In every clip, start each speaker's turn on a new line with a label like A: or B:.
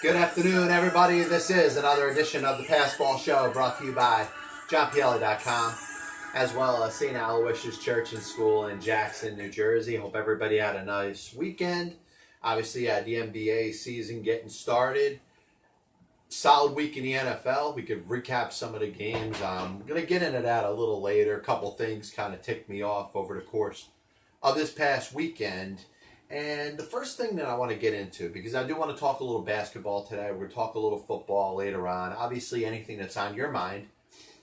A: Good afternoon, everybody. This is another edition of the Passball Show brought to you by JohnPielli.com, as well as St. Aloysius Church and School in Jackson, New Jersey. Hope everybody had a nice weekend. Obviously, the NBA season getting started. Solid week in the NFL. We could recap some of the games. I'm going to get into that a little later. A couple things kind of ticked me off over the course of this past weekend. And the first thing that I want to get into, because I do want to talk a little basketball today, we're going to talk a little football later on. Obviously, anything that's on your mind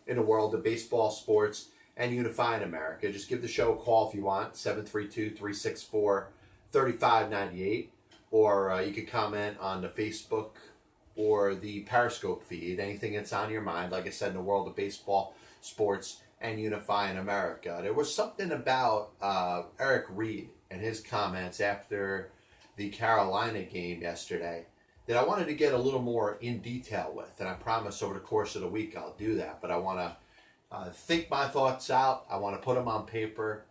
A: in the world of baseball, sports, and unifying America. Just give the show a call if you want, 732-364-3598. Or you could comment on the Facebook or the Periscope feed, anything that's on your mind, like I said, in the world of baseball, sports, and unifying America. There was something about Eric Reed and his comments after the Carolina game yesterday that I wanted to get a little more in detail with. And I promise over the course of the week I'll do that. But I want to think my thoughts out. I want to put them on paper.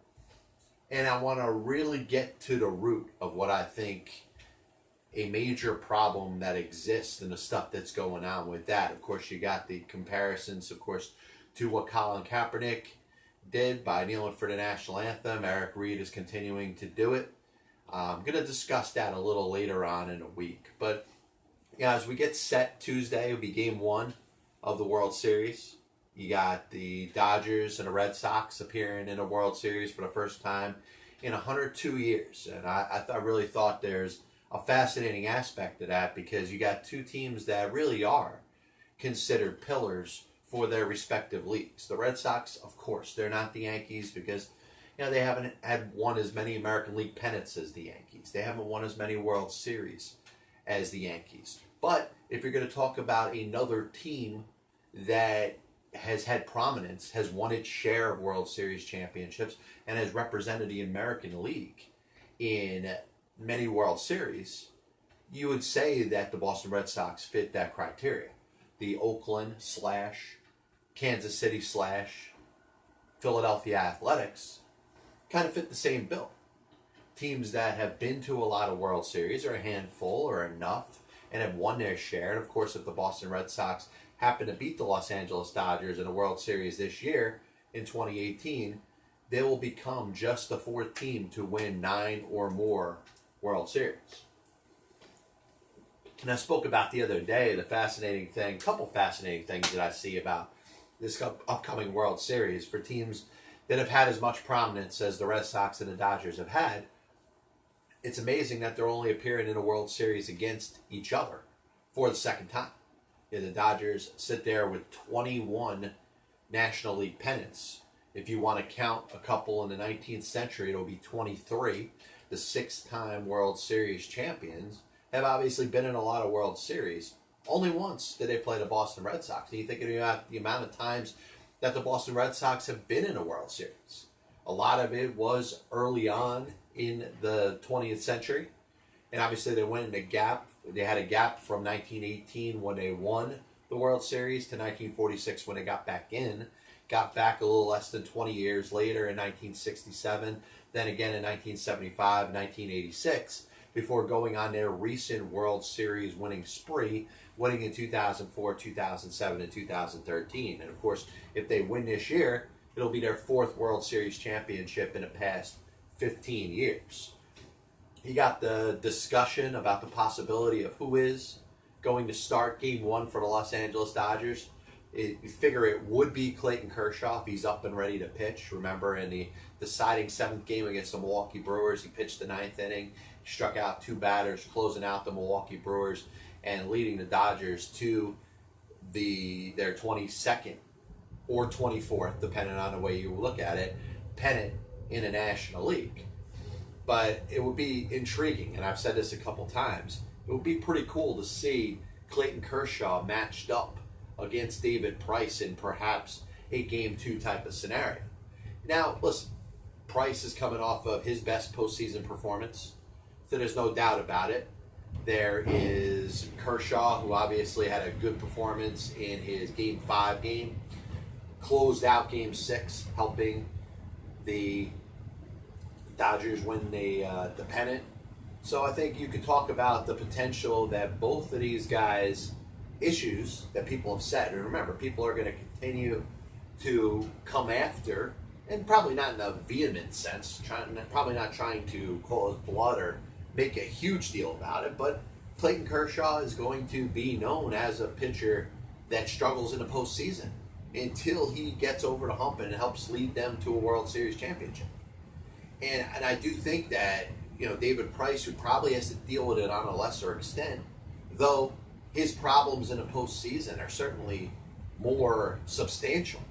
A: And I want to really get to the root of what I think a major problem that exists and the stuff that's going on with that. Of course, you got the comparisons, of course, to what Colin Kaepernick did by kneeling for the national anthem. Eric Reed is continuing to do it. I'm going to discuss that a little later on in a week. But yeah, as we get set, Tuesday will be game one of the World Series. You got the Dodgers and the Red Sox appearing in a World Series for the first time in 102 years. And I really thought there's a fascinating aspect to that, because you got two teams that really are considered pillars for their respective leagues. The Red Sox, of course, they're not the Yankees because they haven't had won as many American League pennants as the Yankees. They haven't won as many World Series as the Yankees. But if you're going to talk about another team that has had prominence, has won its share of World Series championships, and has represented the American League in many World Series, you would say that the Boston Red Sox fit that criteria. The Oakland / Kansas City / Philadelphia Athletics kind of fit the same bill. Teams that have been to a lot of World Series, or a handful or enough, and have won their share. And of course, if the Boston Red Sox happen to beat the Los Angeles Dodgers in a World Series this year in 2018, they will become just the fourth team to win 9 or more World Series. And I spoke about the other day a couple fascinating things that I see about this upcoming World Series for teams that have had as much prominence as the Red Sox and the Dodgers have had. It's amazing that they're only appearing in a World Series against each other for the second time. The Dodgers sit there with 21 National League pennants. If you want to count a couple in the 19th century, it'll be 23. The 6-time World Series champions have obviously been in a lot of World Series. Only once did they play the Boston Red Sox. And you think about the amount of times that the Boston Red Sox have been in a World Series. A lot of it was early on in the 20th century. And obviously they went in a gap. They had a gap from 1918 when they won the World Series to 1946 when they got back in. Got back a little less than 20 years later in 1967. Then again in 1975, 1986. Before going on their recent World Series winning spree, winning in 2004, 2007, and 2013. And of course, if they win this year, it'll be their 4th World Series championship in the past 15 years. You got the discussion about the possibility of who is going to start Game 1 for the Los Angeles Dodgers. You figure it would be Clayton Kershaw if he's up and ready to pitch. Remember, in the deciding 7th game against the Milwaukee Brewers, he pitched the 9th inning, struck out 2 batters, closing out the Milwaukee Brewers and leading the Dodgers to their 22nd or 24th, depending on the way you look at it, pennant in the National League. But it would be intriguing, and I've said this a couple times, it would be pretty cool to see Clayton Kershaw matched up against David Price in perhaps a Game 2 type of scenario. Now, listen, Price is coming off of his best postseason performance, so there's no doubt about it. There is Kershaw, who obviously had a good performance in his Game 5 game, closed out Game 6, helping the Dodgers win the pennant. So I think you could talk about the potential that both of these guys' issues that people have said, and remember, people are going to continue to come after, and probably not in a vehement sense, probably not trying to cause blood or make a huge deal about it, but Clayton Kershaw is going to be known as a pitcher that struggles in the postseason until he gets over the hump and helps lead them to a World Series championship. And I do think that, David Price, who probably has to deal with it on a lesser extent, though his problems in the postseason are certainly more substantial.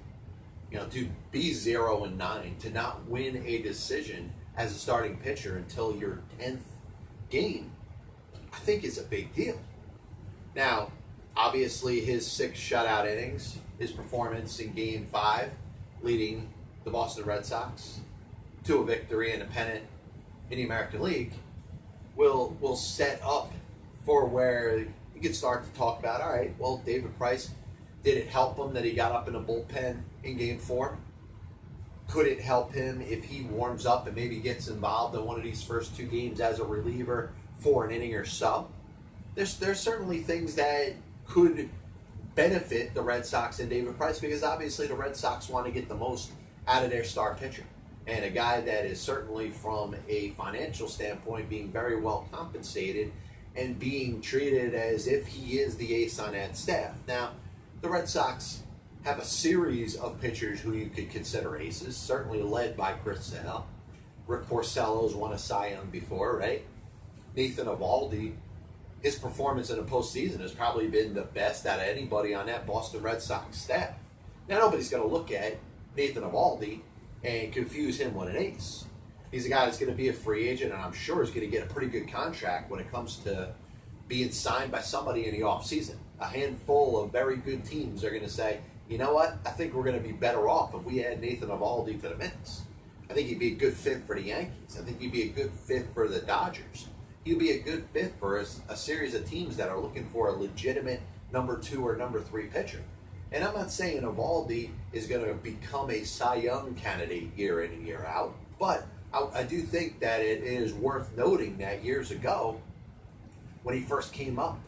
A: To be 0-9, to not win a decision as a starting pitcher until your 10th game, I think is a big deal. Now, obviously, his 6 shutout innings, his performance in Game 5, leading the Boston Red Sox to a victory and a pennant in the American League, will set up for where you can start to talk about, all right, well, David Price, did it help him that he got up in the bullpen in Game 4? Could it help him if he warms up and maybe gets involved in one of these first 2 games as a reliever for an inning or so? There's certainly things that could benefit the Red Sox and David Price, because obviously the Red Sox want to get the most out of their star pitcher. And a guy that is certainly, from a financial standpoint, being very well compensated and being treated as if he is the ace on that staff. Now, the Red Sox have a series of pitchers who you could consider aces, certainly led by Chris Sale. Rick Porcello's won a Cy Young before, right? Nathan Eovaldi, his performance in the postseason has probably been the best out of anybody on that Boston Red Sox staff. Now, nobody's going to look at Nathan Eovaldi and confuse him with an ace. He's a guy that's going to be a free agent, and I'm sure is going to get a pretty good contract when it comes to being signed by somebody in the offseason. A handful of very good teams are going to say, you know what, I think we're going to be better off if we add Nathan Eovaldi to the mix. I think he'd be a good fit for the Yankees. I think he'd be a good fit for the Dodgers. He'd be a good fit for a series of teams that are looking for a legitimate number 2 or number 3 pitcher. And I'm not saying Eovaldi is going to become a Cy Young candidate year in and year out, but I do think that it is worth noting that years ago, when he first came up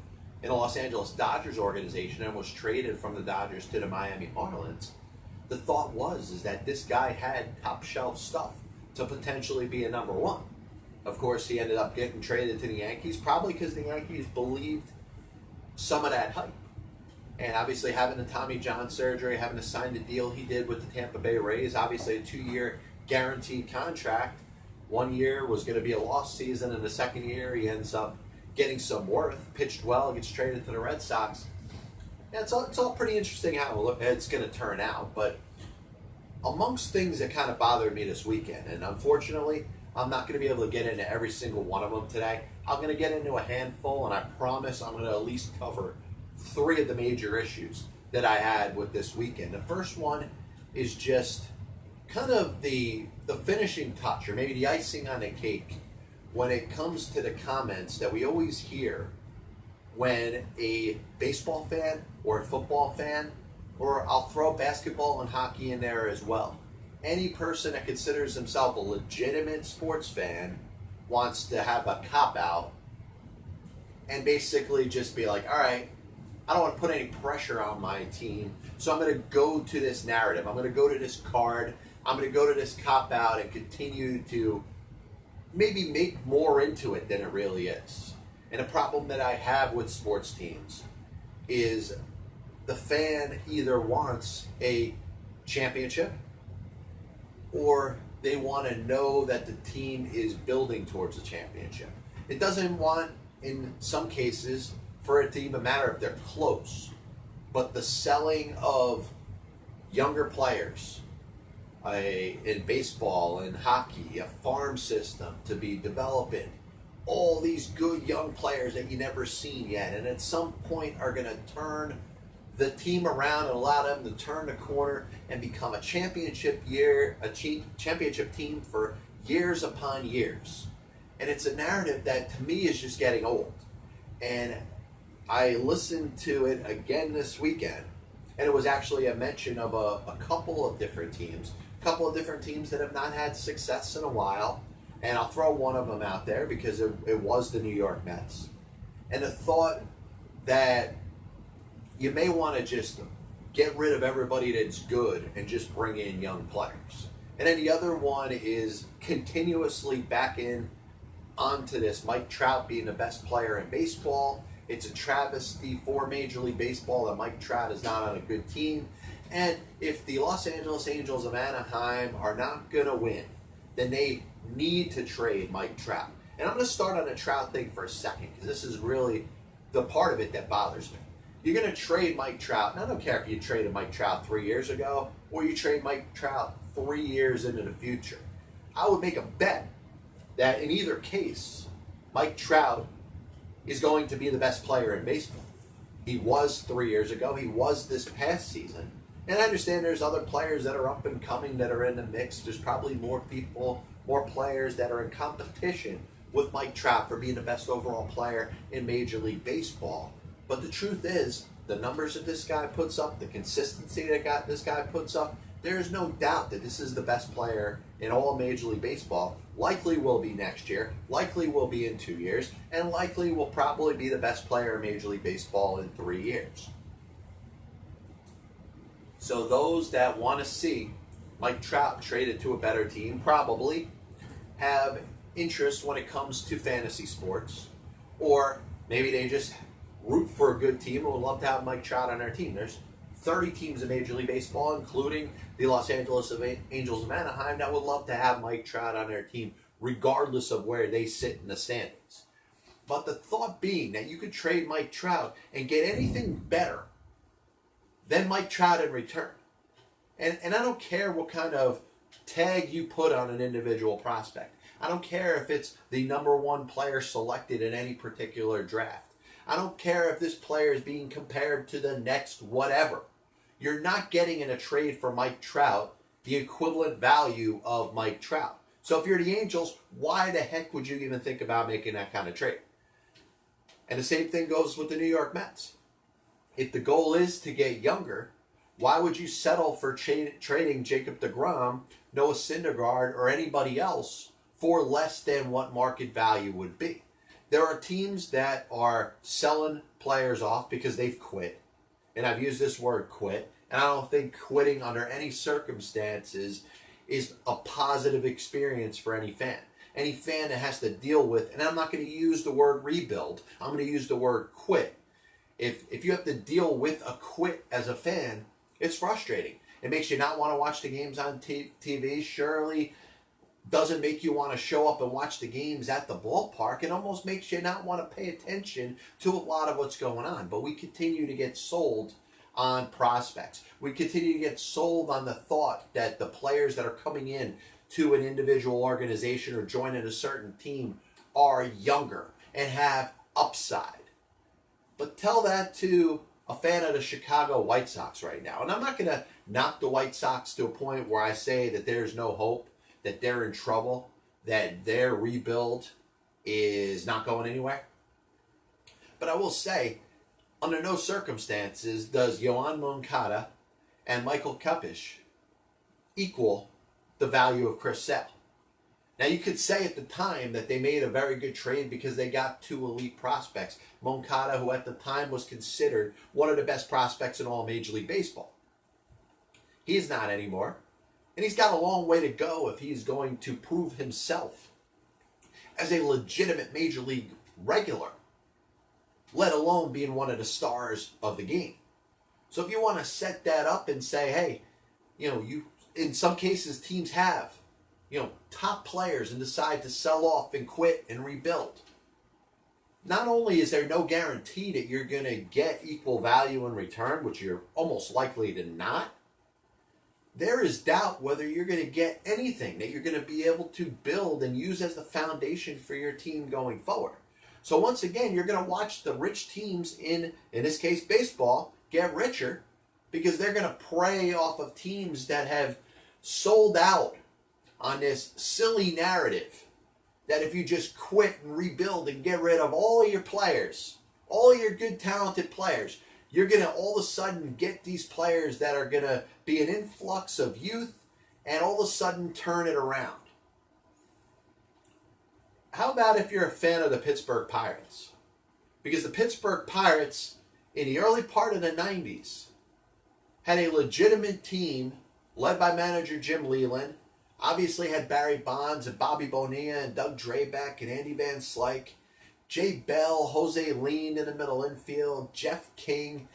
A: in the Los Angeles Dodgers organization and was traded from the Dodgers to the Miami Marlins, the thought was that this guy had top shelf stuff to potentially be a number 1. Of course, he ended up getting traded to the Yankees, probably because the Yankees believed some of that hype. And obviously having the Tommy John surgery, having to sign the deal he did with the Tampa Bay Rays, obviously a 2-year guaranteed contract. 1 year was going to be a lost season, and the second year he ends up getting some worth, pitched well, gets traded to the Red Sox. Yeah, it's all pretty interesting how it's going to turn out. But amongst things that kind of bothered me this weekend, and unfortunately, I'm not going to be able to get into every single one of them today. I'm going to get into a handful, and I promise I'm going to at least cover 3 of the major issues that I had with this weekend. The first one is just kind of the finishing touch, or maybe the icing on the cake, when it comes to the comments that we always hear when a baseball fan or a football fan, or I'll throw basketball and hockey in there as well, any person that considers himself a legitimate sports fan wants to have a cop-out and basically just be like, all right, I don't want to put any pressure on my team, so I'm going to go to this narrative. I'm going to go to this card. I'm going to go to this cop-out and continue to maybe make more into it than it really is. And a problem that I have with sports teams is the fan either wants a championship or they want to know that the team is building towards a championship. It doesn't want, in some cases, for it to even matter if they're close. But the selling of younger players, in baseball and hockey, a farm system to be developing all these good young players that you never seen yet, and at some point are going to turn the team around and allow them to turn the corner and become a championship team for years upon years. And it's a narrative that to me is just getting old. And I listened to it again this weekend, and it was actually a mention of a couple of different teams that have not had success in a while, And I'll throw one of them out there because it was the New York Mets. And the thought that you may want to just get rid of everybody that's good and just bring in young players. And then the other one is continuously back in onto this Mike Trout being the best player in baseball. It's a travesty for Major League Baseball that Mike Trout is not on a good team. And if the Los Angeles Angels of Anaheim are not going to win, then they need to trade Mike Trout. And I'm going to start on the Trout thing for a second because this is really the part of it that bothers me. You're going to trade Mike Trout, and I don't care if you traded Mike Trout 3 years ago or you trade Mike Trout 3 years into the future. I would make a bet that in either case, Mike Trout is going to be the best player in baseball. He was 3 years ago. He was this past season. And I understand there's other players that are up and coming that are in the mix. There's probably more people, more players that are in competition with Mike Trout for being the best overall player in Major League Baseball. But the truth is, the numbers that this guy puts up, the consistency that this guy puts up, there is no doubt that this is the best player in all Major League Baseball. Likely will be next year, likely will be in 2 years, and likely will probably be the best player in Major League Baseball in 3 years. So those that want to see Mike Trout traded to a better team probably have interest when it comes to fantasy sports, or maybe they just root for a good team and would love to have Mike Trout on their team. There's 30 teams in Major League Baseball, including the Los Angeles Angels of Anaheim, that would love to have Mike Trout on their team, regardless of where they sit in the standings. But the thought being that you could trade Mike Trout and get anything better than Mike Trout in return. And I don't care what kind of tag you put on an individual prospect. I don't care if it's the number one player selected in any particular draft. I don't care if this player is being compared to the next whatever. You're not getting in a trade for Mike Trout the equivalent value of Mike Trout. So if you're the Angels, why the heck would you even think about making that kind of trade? And the same thing goes with the New York Mets. If the goal is to get younger, why would you settle for trading Jacob deGrom, Noah Syndergaard, or anybody else for less than what market value would be? There are teams that are selling players off because they've quit. And I've used this word quit. And I don't think quitting under any circumstances is a positive experience for any fan. Any fan that has to deal with, and I'm not going to use the word rebuild, I'm going to use the word quit. If you have to deal with a quit as a fan, it's frustrating. It makes you not want to watch the games on TV. Surely doesn't make you want to show up and watch the games at the ballpark. It almost makes you not want to pay attention to a lot of what's going on. But we continue to get sold on prospects. We continue to get sold on the thought that the players that are coming in to an individual organization or joining a certain team are younger and have upside. But tell that to a fan of the Chicago White Sox right now. And I'm not going to knock the White Sox to a point where I say that there's no hope, that they're in trouble, that their rebuild is not going anywhere. But I will say, under no circumstances does Yoan Moncada and Michael Kopech equal the value of Chris Sale. Now, you could say at the time that they made a very good trade because they got two elite prospects. Moncada, who at the time was considered one of the best prospects in all Major League Baseball. He's not anymore. And he's got a long way to go if he's going to prove himself as a legitimate Major League regular, let alone being one of the stars of the game. So if you want to set that up and say, hey, you in some cases teams have top players and decide to sell off and quit and rebuild. Not only is there no guarantee that you're going to get equal value in return, which you're almost likely to not, there is doubt whether you're going to get anything that you're going to be able to build and use as the foundation for your team going forward. So once again, you're going to watch the rich teams in this case baseball, get richer because they're going to prey off of teams that have sold out on this silly narrative that if you just quit and rebuild and get rid of all your players, all your good talented players, you're going to all of a sudden get these players that are going to be an influx of youth and all of a sudden turn it around. how about if you're a fan of the Pittsburgh Pirates? Because the Pittsburgh Pirates, in the early part of the 90s, had a legitimate team led by manager Jim Leyland. Obviously had Barry Bonds and Bobby Bonilla and Doug Drabeck and Andy Van Slyke, Jay Bell, Jose Lean in the middle infield, Jeff King,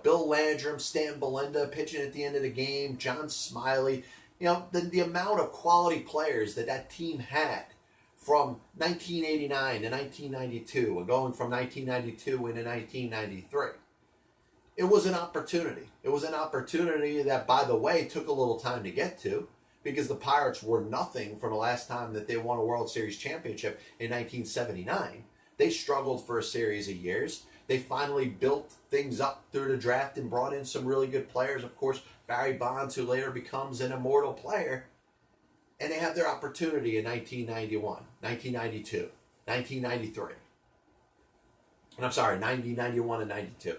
A: Bill Landrum, Stan Belinda pitching at the end of the game, John Smiley. The amount of quality players that team had from 1989 to 1992 and going from 1992 into 1993. It was an opportunity. It was an opportunity that, by the way, took a little time to get to because the Pirates were nothing from the last time that they won a World Series championship in 1979. They struggled for a series of years. They finally built things up through the draft and brought in some really good players. Of course, Barry Bonds, who later becomes an immortal player. And they have their opportunity in 1991, 1992, 1993. And I'm sorry, 1991 and 92.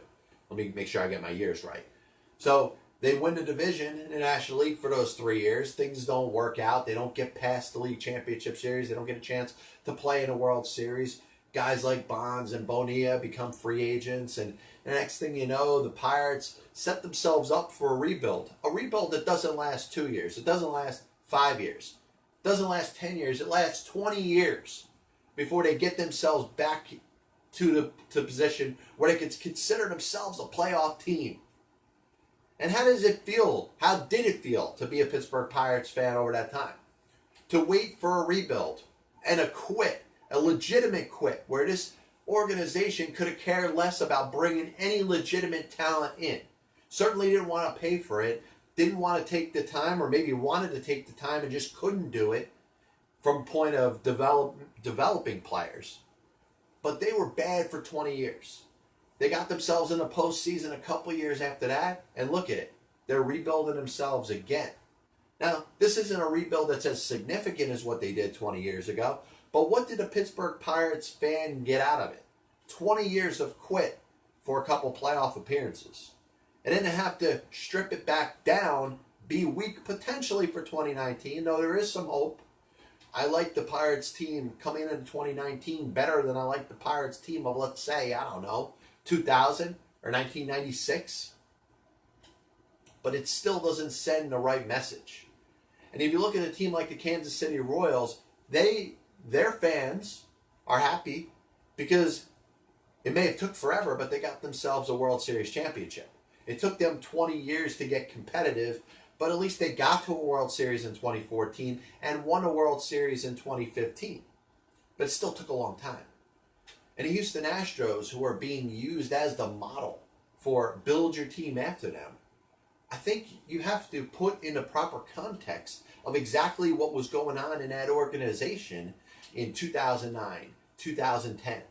A: Let me make sure I get my years right. So they win the division in the National League for those 3 years. Things don't work out. They don't get past the League Championship Series. They don't get a chance to play in a World Series. Guys like Bonds and Bonilla become free agents. And the next thing you know, the Pirates set themselves up for a rebuild. A rebuild that doesn't last 2 years. It doesn't last 5 years. It doesn't last 10 years. It lasts 20 years before they get themselves back to the position where they could consider themselves a playoff team. And how does it feel? How did it feel to be a Pittsburgh Pirates fan over that time? To wait for a rebuild and a quit, a legitimate quit, where this organization could have cared less about bringing any legitimate talent in. Certainly didn't want to pay for it, didn't want to take the time, or maybe wanted to take the time and just couldn't do it from point of developing players. But they were bad for 20 years. They got themselves in the postseason a couple years after that, and look at it. They're rebuilding themselves again. Now, this isn't a rebuild that's as significant as what they did 20 years ago, but what did a Pittsburgh Pirates fan get out of it? 20 years of quit for a couple playoff appearances. And then to have to strip it back down, be weak potentially for 2019, though there is some hope. I like the Pirates team coming into 2019 better than I like the Pirates team of, let's say, 2000 or 1996. But it still doesn't send the right message. And if you look at a team like the Kansas City Royals, their fans are happy because it may have took forever, but they got themselves a World Series championship. It took them 20 years to get competitive, but at least they got to a World Series in 2014 and won a World Series in 2015. But it still took a long time. And the Houston Astros, who are being used as the model for build your team after them, I think you have to put in the proper context of exactly what was going on in that organization in 2009, 2010.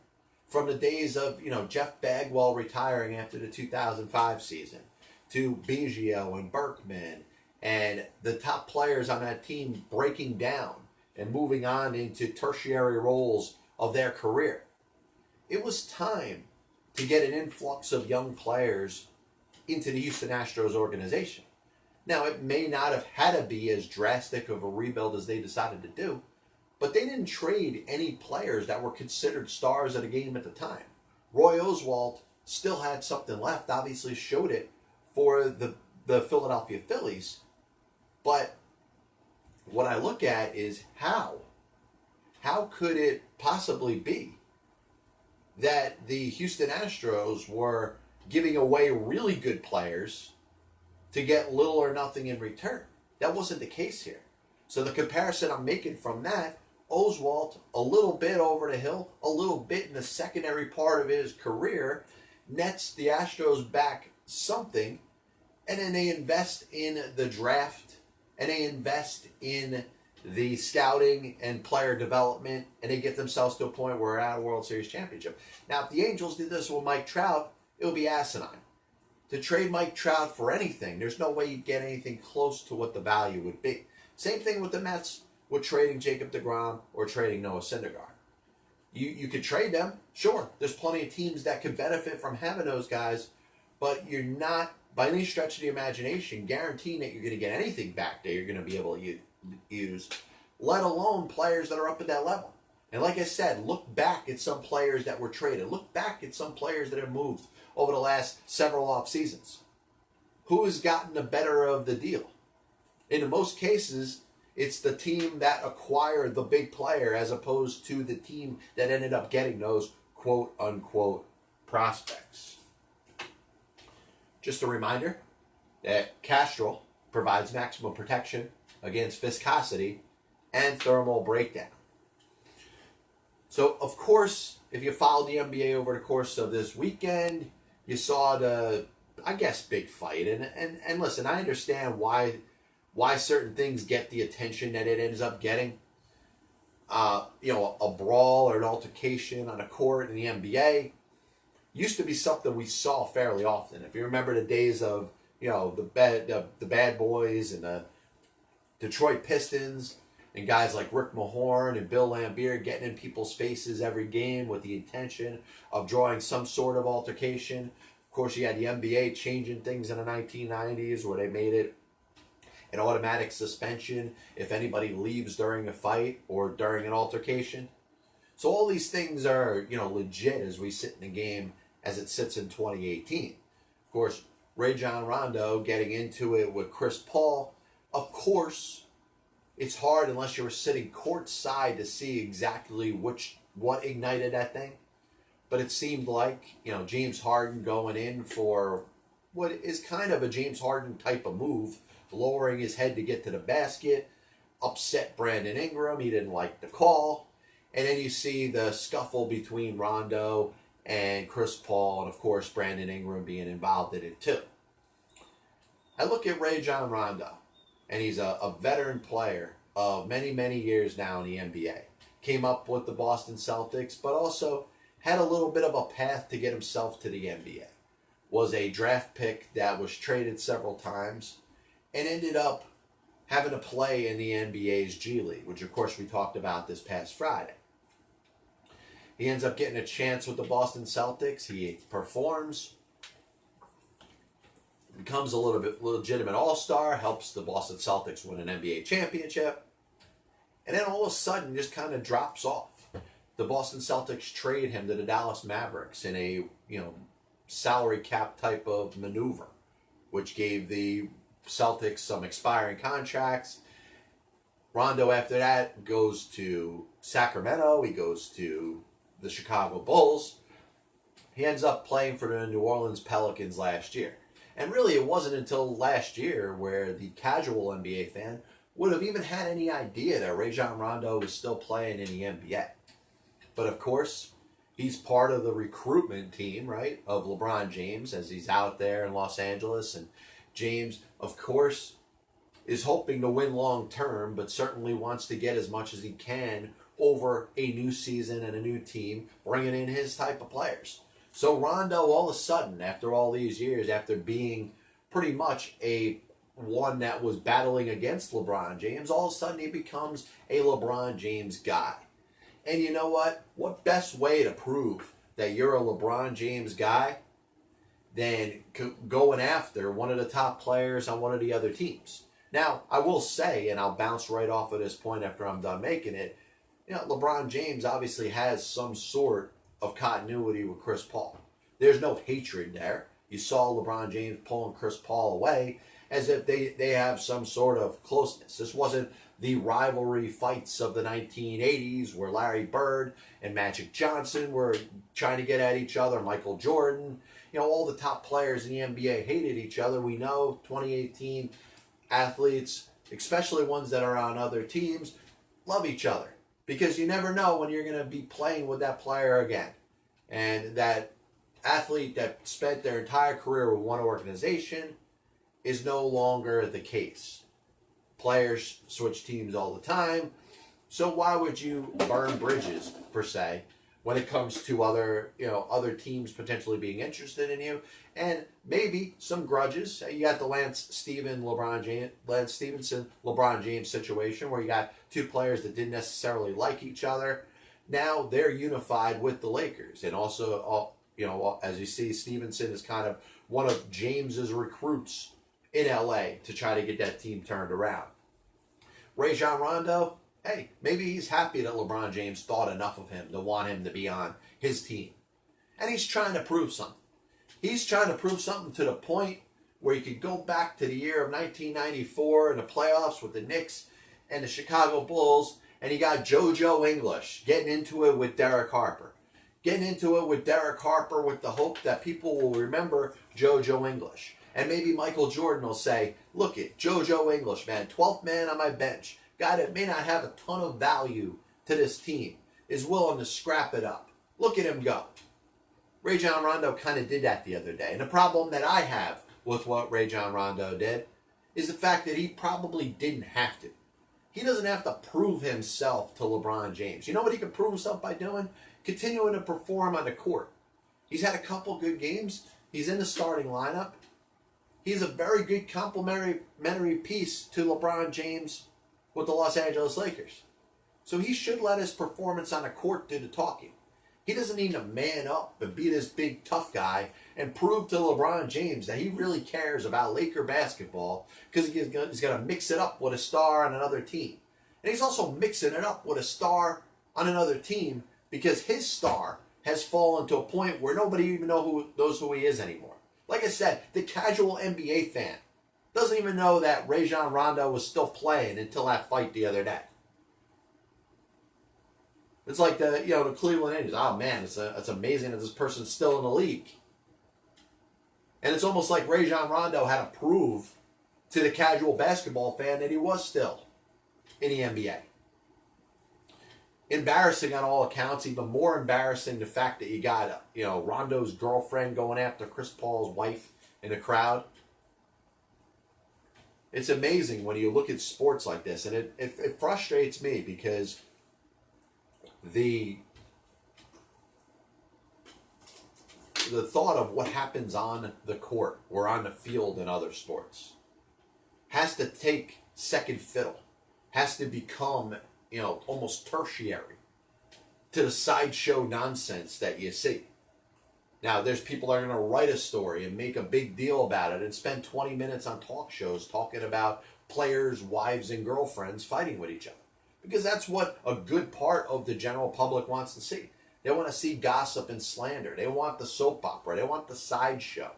A: From the days of, Jeff Bagwell retiring after the 2005 season, to Biggio and Berkman, and the top players on that team breaking down and moving on into tertiary roles of their career. It was time to get an influx of young players into the Houston Astros organization. Now, it may not have had to be as drastic of a rebuild as they decided to do, but they didn't trade any players that were considered stars of the game at the time. Roy Oswalt still had something left, obviously showed it for the Philadelphia Phillies. But what I look at is how could it possibly be that the Houston Astros were giving away really good players to get little or nothing in return? That wasn't the case here. So the comparison I'm making from that, Oswalt, a little bit over the hill, a little bit in the secondary part of his career, nets the Astros back something, and then they invest in the draft, and they invest in the scouting and player development, and they get themselves to a point where they're at a World Series championship. Now, if the Angels did this with Mike Trout, it would be asinine. To trade Mike Trout for anything, there's no way you'd get anything close to what the value would be. Same thing with the Mets with trading Jacob deGrom or trading Noah Syndergaard. You could trade them, sure. There's plenty of teams that could benefit from having those guys, but you're not, by any stretch of the imagination, guaranteeing that you're going to get anything back that you're going to be able to use, let alone players that are up at that level. And like I said, look back at some players that were traded. Look back at some players that have moved over the last several off seasons. Who has gotten the better of the deal? In most cases, it's the team that acquired the big player as opposed to the team that ended up getting those quote unquote prospects. Just a reminder that Castrol provides maximum protection against viscosity and thermal breakdown. So, of course, if you followed the NBA over the course of this weekend, you saw the, I guess, big fight. And listen, I understand why certain things get the attention that it ends up getting. A brawl or an altercation on a court in the NBA used to be something we saw fairly often. If you remember the days of, the bad boys and the Detroit Pistons and guys like Rick Mahorn and Bill Laimbeer getting in people's faces every game with the intention of drawing some sort of altercation. Of course, you had the NBA changing things in the 1990s where they made it an automatic suspension if anybody leaves during a fight or during an altercation. So all these things are, legit as we sit in the game as it sits in 2018. Of course, Rajon Rondo getting into it with Chris Paul. Of course, it's hard unless you were sitting courtside to see exactly what ignited that thing. But it seemed like, James Harden going in for what is kind of a James Harden type of move, lowering his head to get to the basket, upset Brandon Ingram. He didn't like the call. And then you see the scuffle between Rondo and Chris Paul, and of course Brandon Ingram being involved in it too. I look at Rajon Rondo, and he's a veteran player of many, many years now in the NBA. Came up with the Boston Celtics, but also had a little bit of a path to get himself to the NBA. Was a draft pick that was traded several times and ended up having to play in the NBA's G League, which of course we talked about this past Friday. He ends up getting a chance with the Boston Celtics. He performs, becomes a little bit legitimate all-star, helps the Boston Celtics win an NBA championship, and then all of a sudden just kind of drops off. The Boston Celtics trade him to the Dallas Mavericks in a, salary cap type of maneuver, which gave the Celtics some expiring contracts. Rondo, after that, goes to Sacramento. He goes to the Chicago Bulls. He ends up playing for the New Orleans Pelicans last year. And really, it wasn't until last year where the casual NBA fan would have even had any idea that Rajon Rondo was still playing in the NBA. But of course, he's part of the recruitment team, right, of LeBron James as he's out there in Los Angeles. And James, of course, is hoping to win long term, but certainly wants to get as much as he can over a new season and a new team, bringing in his type of players. So Rondo, all of a sudden, after all these years, after being pretty much a one that was battling against LeBron James, all of a sudden he becomes a LeBron James guy. And you know what? What best way to prove that you're a LeBron James guy than going after one of the top players on one of the other teams? Now, I will say, and I'll bounce right off of this point after I'm done making it, LeBron James obviously has some sort of continuity with Chris Paul. There's no hatred there. You saw LeBron James pulling Chris Paul away as if they have some sort of closeness. This wasn't the rivalry fights of the 1980s where Larry Bird and Magic Johnson were trying to get at each other, Michael Jordan. All the top players in the NBA hated each other. We know 2018 athletes, especially ones that are on other teams, love each other. Because you never know when you're going to be playing with that player again. And that athlete that spent their entire career with one organization is no longer the case. Players switch teams all the time. So why would you burn bridges, per se, when it comes to other teams potentially being interested in you? And maybe some grudges. You got the Lance Stevenson, LeBron James situation where you got two players that didn't necessarily like each other. Now they're unified with the Lakers. And also, as you see, Stevenson is kind of one of James's recruits in LA to try to get that team turned around. Rajon Rondo, hey, maybe he's happy that LeBron James thought enough of him to want him to be on his team. And he's trying to prove something. He's trying to prove something to the point where you could go back to the year of 1994 in the playoffs with the Knicks and the Chicago Bulls, and you got JoJo English getting into it with Derek Harper. Getting into it with Derek Harper with the hope that people will remember JoJo English. And maybe Michael Jordan will say, look at JoJo English, man, 12th man on my bench. Guy that may not have a ton of value to this team is willing to scrap it up. Look at him go. Rajon Rondo kind of did that the other day. And the problem that I have with what Rajon Rondo did is the fact that he probably didn't have to. He doesn't have to prove himself to LeBron James. You know what he can prove himself by doing? Continuing to perform on the court. He's had a couple good games. He's in the starting lineup. He's a very good complementary piece to LeBron James with the Los Angeles Lakers. So he should let his performance on the court do the talking. He doesn't need to man up and be this big tough guy and prove to LeBron James that he really cares about Laker basketball because he's going to mix it up with a star on another team. And he's also mixing it up with a star on another team because his star has fallen to a point where nobody even knows who he is anymore. Like I said, the casual NBA fan doesn't even know that Rajon Rondo was still playing until that fight the other day. It's like the Cleveland Indians. Oh man, it's amazing that this person's still in the league. And it's almost like Rajon Rondo had to prove to the casual basketball fan that he was still in the NBA. Embarrassing on all accounts. Even more embarrassing the fact that you got Rondo's girlfriend going after Chris Paul's wife in the crowd. It's amazing when you look at sports like this, and it frustrates me because the thought of what happens on the court or on the field in other sports has to take second fiddle, has to become almost tertiary to the sideshow nonsense that you see. Now, there's people that are going to write a story and make a big deal about it and spend 20 minutes on talk shows talking about players' wives and girlfriends fighting with each other. Because that's what a good part of the general public wants to see. They want to see gossip and slander. They want the soap opera. They want the sideshow.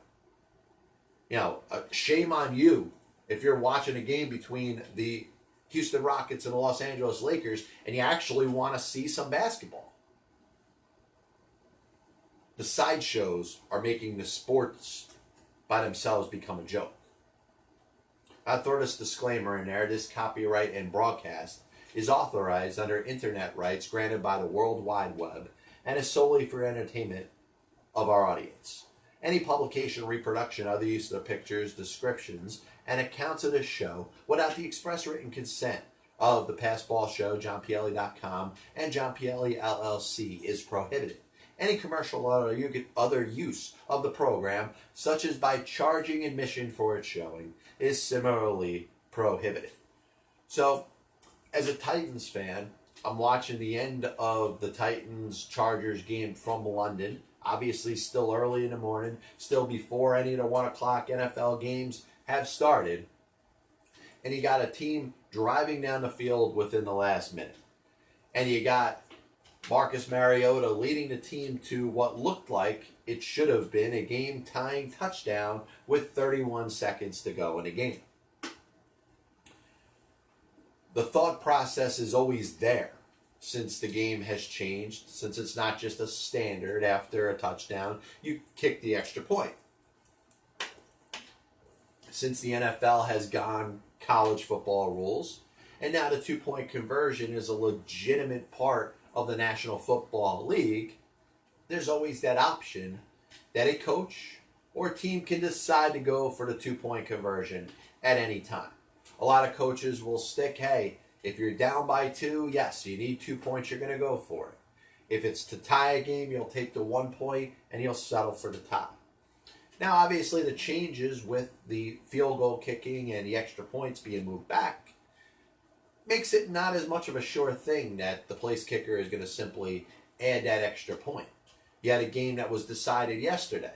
A: Shame on you if you're watching a game between the Houston Rockets and the Los Angeles Lakers and you actually want to see some basketball. The sideshows are making the sports by themselves become a joke. I'll throw this disclaimer in there. This copyright and broadcast is authorized under internet rights granted by the World Wide Web and is solely for entertainment of our audience. Any publication, reproduction, other use of the pictures, descriptions, and accounts of this show without the express written consent of the Passball Show, JohnPielli.com, and John Pielli LLC is prohibited. Any commercial or other use of the program, such as by charging admission for its showing, is similarly prohibited. So, as a Titans fan, I'm watching the end of the Titans-Chargers game from London. Obviously, still early in the morning, still before any of the 1 o'clock NFL games have started. And you got a team driving down the field within the last minute. And you got Marcus Mariota leading the team to what looked like it should have been a game-tying touchdown with 31 seconds to go in the game. The thought process is always there since the game has changed, since it's not just a standard after a touchdown, you kick the extra point. Since the NFL has gone college football rules, and now the 2-point conversion is a legitimate part of the National Football League, there's always that option that a coach or team can decide to go for the 2-point conversion at any time. A lot of coaches will stick, hey, if you're down by 2, yes, you need 2 points, you're going to go for it. If it's to tie a game, you'll take the 1 point and you'll settle for the tie. Now, obviously, the changes with the field goal kicking and the extra points being moved back makes it not as much of a sure thing that the place kicker is going to simply add that extra point. You had a game that was decided yesterday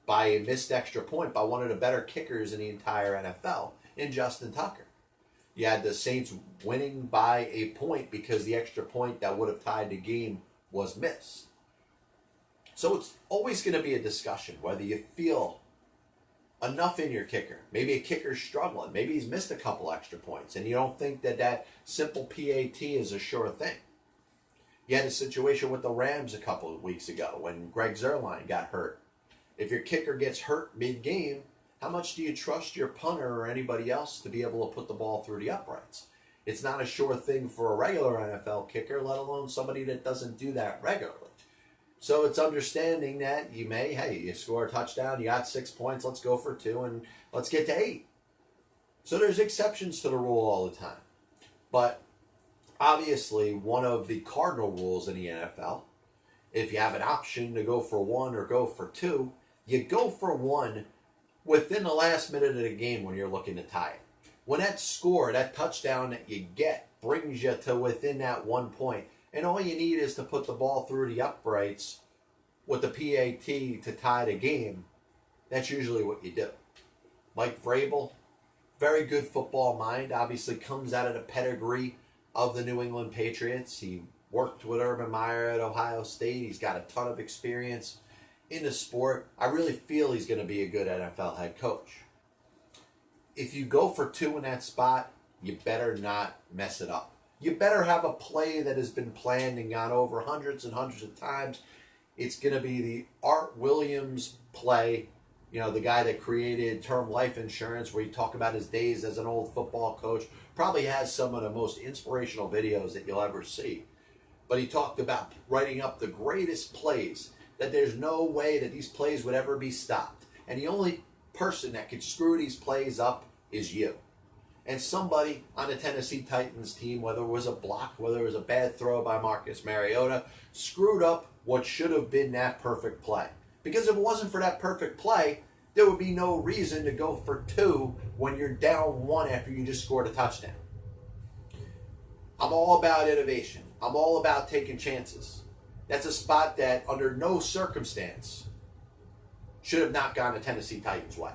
A: by a missed extra point by one of the better kickers in the entire NFL, in Justin Tucker. You had the Saints winning by a point because the extra point that would have tied the game was missed. So it's always going to be a discussion whether you feel enough in your kicker. Maybe a kicker's struggling. Maybe he's missed a couple extra points, and you don't think that that simple PAT is a sure thing. You had a situation with the Rams a couple of weeks ago when Greg Zuerlein got hurt. If your kicker gets hurt mid-game, how much do you trust your punter or anybody else to be able to put the ball through the uprights? It's not a sure thing for a regular NFL kicker, let alone somebody that doesn't do that regularly. So it's understanding that you score a touchdown, you got 6 points, let's go for 2, and let's get to 8. So there's exceptions to the rule all the time. But obviously, one of the cardinal rules in the NFL, if you have an option to go for 1 or go for 2, you go for 1 within the last minute of the game when you're looking to tie it. When that score, that touchdown that you get, brings you to within that 1 point, and all you need is to put the ball through the uprights with the PAT to tie the game, that's usually what you do. Mike Vrabel, very good football mind, obviously comes out of the pedigree of the New England Patriots. He worked with Urban Meyer at Ohio State. He's got a ton of experience in the sport. I really feel he's going to be a good NFL head coach. If you go for 2 in that spot, you better not mess it up. You better have a play that has been planned and gone over hundreds and hundreds of times. It's going to be the Art Williams play, the guy that created term life insurance, where you talk about his days as an old football coach. Probably has some of the most inspirational videos that you'll ever see. But he talked about writing up the greatest plays, that there's no way that these plays would ever be stopped. And the only person that could screw these plays up is you. And somebody on the Tennessee Titans team, whether it was a block, whether it was a bad throw by Marcus Mariota, screwed up what should have been that perfect play. Because if it wasn't for that perfect play, there would be no reason to go for 2 when you're down 1 after you just scored a touchdown. I'm all about innovation. I'm all about taking chances. That's a spot that under no circumstance should have not gone the Tennessee Titans' way.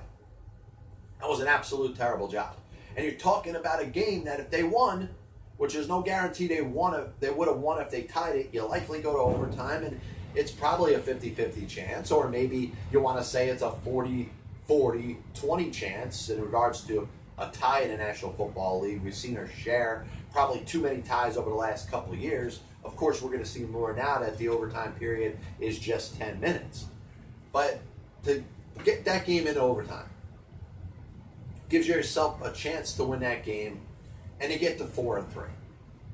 A: That was an absolute terrible job. And you're talking about a game that if they won, which there's no guarantee they would have won if they tied it, you likely go to overtime, and it's probably a 50-50 chance, or maybe you want to say it's a 40-40-20 chance in regards to a tie in the National Football League. We've seen our share, probably too many ties over the last couple of years. Of course, we're going to see more now that the overtime period is just 10 minutes. But to get that game into overtime gives yourself a chance to win that game and to get to 4-3.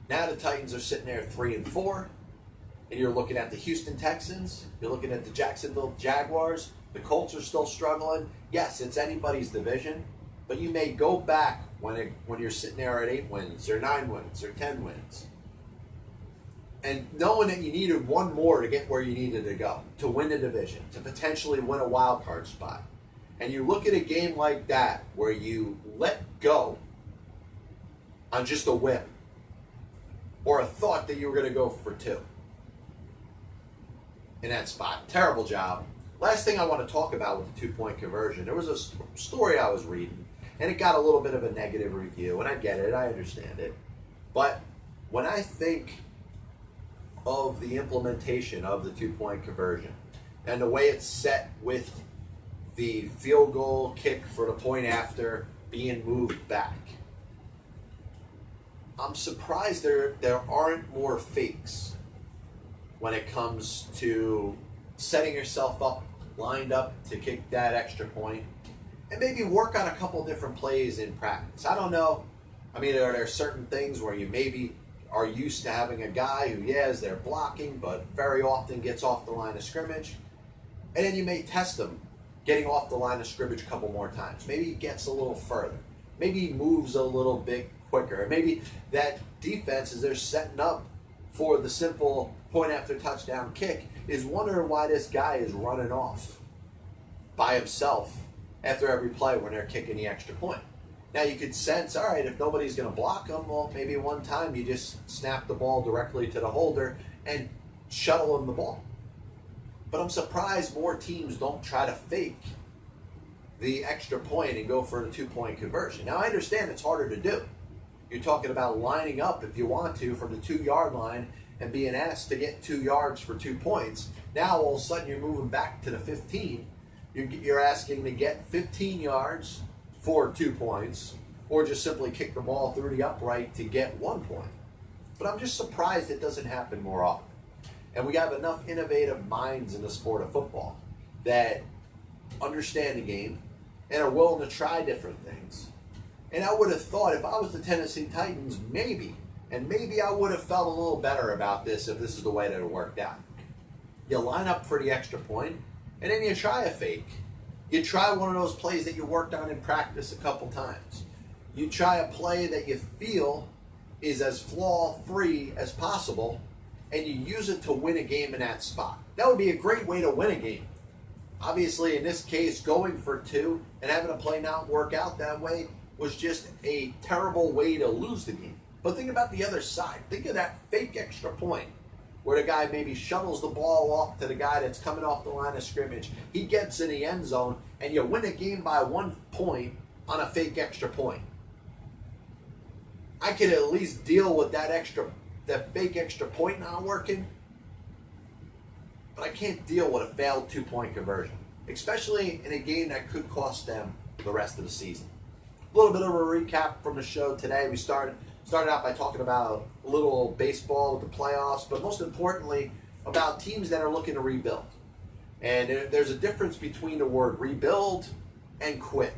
A: Now the Titans are sitting there 3-4, and you're looking at the Houston Texans, you're looking at the Jacksonville Jaguars. The Colts are still struggling. Yes, it's anybody's division, but you may go back when you're sitting there at 8 wins or 9 wins or 10 wins. And knowing that you needed 1 more to get where you needed to go, to win the division, to potentially win a wild card spot. And you look at a game like that where you let go on just a whim or a thought that you were going to go for 2 in that spot. Terrible job. Last thing I want to talk about with the 2-point conversion, there was a story I was reading, and it got a little bit of a negative review, and I get it, I understand it. But when I think of the implementation of the 2-point conversion and the way it's set with the field goal kick for the point after being moved back, I'm surprised there aren't more fakes when it comes to setting yourself up, lined up to kick that extra point, and maybe work on a couple different plays in practice. I don't know. I mean, are there certain things where you maybe are used to having a guy who, is there blocking, but very often gets off the line of scrimmage, and then you may test him getting off the line of scrimmage a couple more times. Maybe he gets a little further. Maybe he moves a little bit quicker. Maybe that defense, as they're setting up for the simple point after touchdown kick, is wondering why this guy is running off by himself after every play when they're kicking the extra point. Now you could sense, all right, if nobody's going to block him, well, maybe one time you just snap the ball directly to the holder and shuttle him the ball. But I'm surprised more teams don't try to fake the extra point and go for the 2-point conversion. Now I understand it's harder to do. You're talking about lining up if you want to from the 2-yard line and being asked to get 2 yards for 2 points. Now all of a sudden you're moving back to the 15. You're asking to get 15 yards for 2 points, or just simply kick the ball through the upright to get 1 point. But I'm just surprised it doesn't happen more often. And we have enough innovative minds in the sport of football that understand the game and are willing to try different things. And I would have thought if I was the Tennessee Titans, maybe I would have felt a little better about this if this is the way that it worked out. You line up for the extra point, and then you try a fake. You try one of those plays that you worked on in practice a couple times. You try a play that you feel is as flaw-free as possible, and you use it to win a game in that spot. That would be a great way to win a game. Obviously, in this case, going for 2 and having a play not work out that way was just a terrible way to lose the game. But think about the other side. Think of that fake extra point where the guy maybe shuttles the ball off to the guy that's coming off the line of scrimmage. He gets in the end zone, and you win a game by 1 point on a fake extra point. I could at least deal with that fake extra point not working, but I can't deal with a failed 2-point conversion, especially in a game that could cost them the rest of the season. A little bit of a recap from the show today. We started out by talking about a little baseball with the playoffs, but most importantly about teams that are looking to rebuild. And there's a difference between the word rebuild and quit.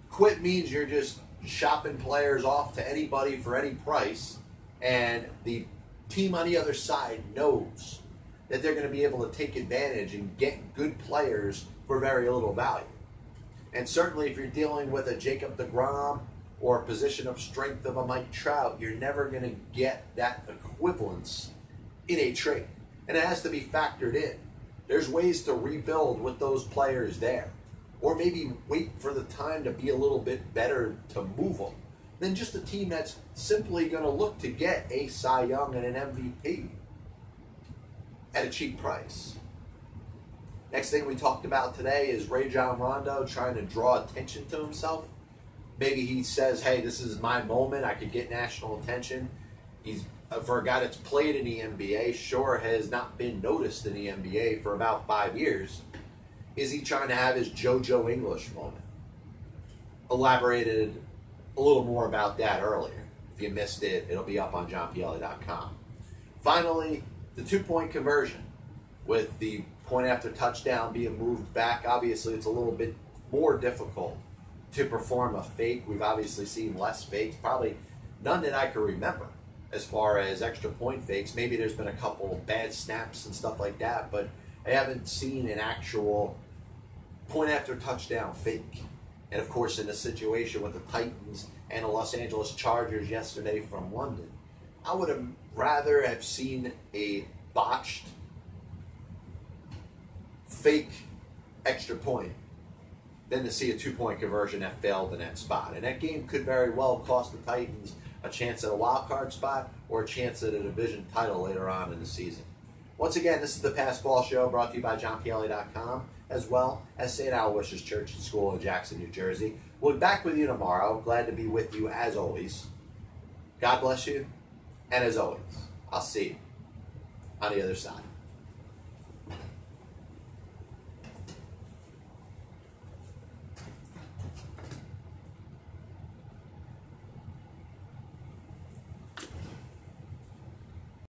A: Quit means you're just shopping players off to anybody for any price, and the team on the other side knows that they're going to be able to take advantage and get good players for very little value. And certainly if you're dealing with a Jacob deGrom or a position of strength of a Mike Trout, you're never going to get that equivalence in a trade. And it has to be factored in. There's ways to rebuild with those players there. Or maybe wait for the time to be a little bit better to move them than just a team that's simply going to look to get a Cy Young and an MVP at a cheap price. Next thing we talked about today is Rajon Rondo trying to draw attention to himself. Maybe he says, hey, this is my moment. I could get national attention. He's, for a guy that's played in the NBA, sure has not been noticed in the NBA for about 5 years. Is he trying to have his JoJo English moment? Elaborated a little more about that earlier. If you missed it, it'll be up on johnpielli.com. Finally, the 2-point conversion with the point after touchdown being moved back. Obviously, it's a little bit more difficult to perform a fake. We've obviously seen less fakes, probably none that I can remember as far as extra point fakes. Maybe there's been a couple bad snaps and stuff like that, but I haven't seen an actual point after touchdown fake. And of course, in the situation with the Titans and the Los Angeles Chargers yesterday from London, I would have rather have seen a botched fake extra point than to see a 2-point conversion that failed in that spot. And that game could very well cost the Titans a chance at a wild card spot or a chance at a division title later on in the season. Once again, this is the Pass Ball Show brought to you by johnpielli.com, as well as St. Aloysius Church and School in Jackson, New Jersey. We'll be back with you tomorrow. Glad to be with you as always. God bless you. And as always, I'll see you on the other side.